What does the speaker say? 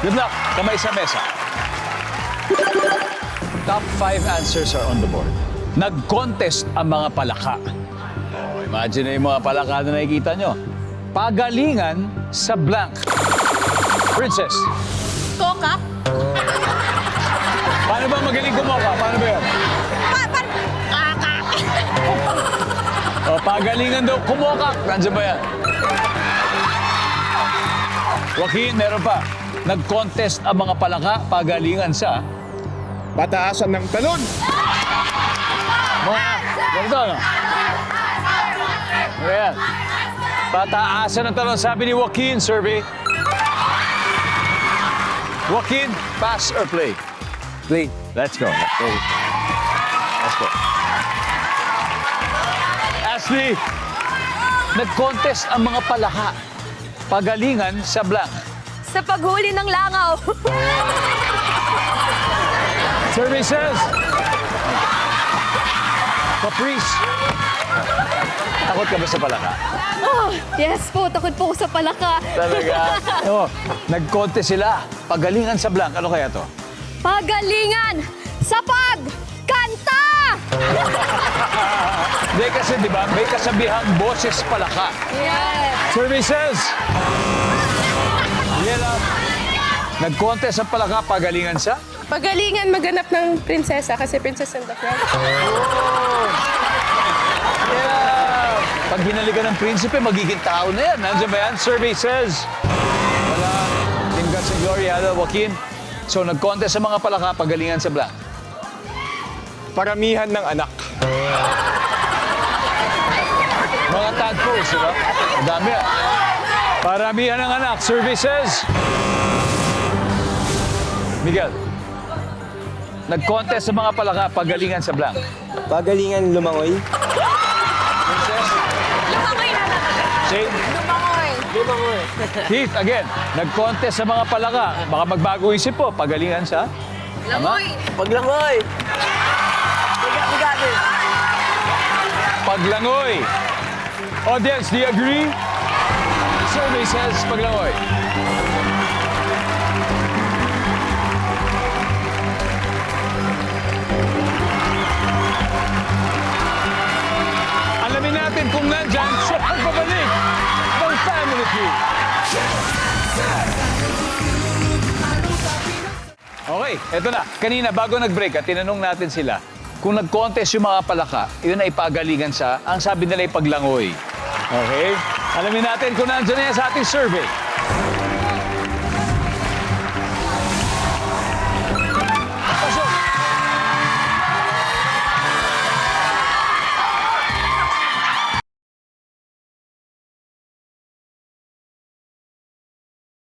Good luck. Kamay sa mesa. Top 5 answers are on the board. Nag-contest ang mga palaka. Oh, imagine na yung mga palaka na nakikita nyo. Pagalingan sa blank. Princess, Kokak? paano ba magaling kumoka? Paano ba yun? Kakak? O, pagalingan daw kumokak. Nandiyan ba yan? Joaquin, meron pa. Nag-contest ang mga palaka, pagalingan sa... Pataasan ng talon. Mga... Ganito, no? Ayan. Pataasan ng talon. Sabi ni Joaquin, survey. Joaquin, pass or play? Play. Let's go. Let's go. Ashley, nag-contest ang mga palaka. Pagalingan sa blank. Sa paghuli ng langaw. Survey says... Caprice. Takot ka ba sa palaka? Oh, yes po, takot po ako sa palaka. Talaga? Oo. Nag-contest sila. Pagalingan sa blank. Ano kaya to? Pagalingan sa pagkanta! Hindi kasi, di ba, may kasabihang boses palaka. Yes. Survey says... Nag-contest ang palaka. Pagalingan sa... Pagalingan maganap ng prinsesa kasi Princess and the Frog. Yeah! Pag hinalikan ng prinsipe, magiging tao na yan. Nandiyan ba yan? Survey says... Wala. Team Guts and Glory, Joaquin. So, nag-contest sa mga palaka. Pagalingan sa blank. Paramihan ng anak. Mga tadpoles, di ba? Ang dami yan. Paramihan ng anak. Survey says... Miguel. Nag-contest sa mga palaka. Pagalingan sa blank. Pagalingan lumangoy. Princess. Lumangoy na lang. Shane. Lumangoy. Keith, again. Nag-contest sa mga palaka. Baka magbago isip po. Pagalingan sa... Langoy. Paglangoy! Paglangoy. Audience, do you agree? Survey says paglangoy. Alamin natin kung nandyan sa pagbabalik ng Family Feud. Okay, eto na. Kanina, bago nag-break, at tinanong natin sila, kung nag-contest yung mga palaka, yun ay pagalingan sa, ang sabi nila ay paglangoy. Okay? Alamin natin kung nandiyan na yan sa ating survey.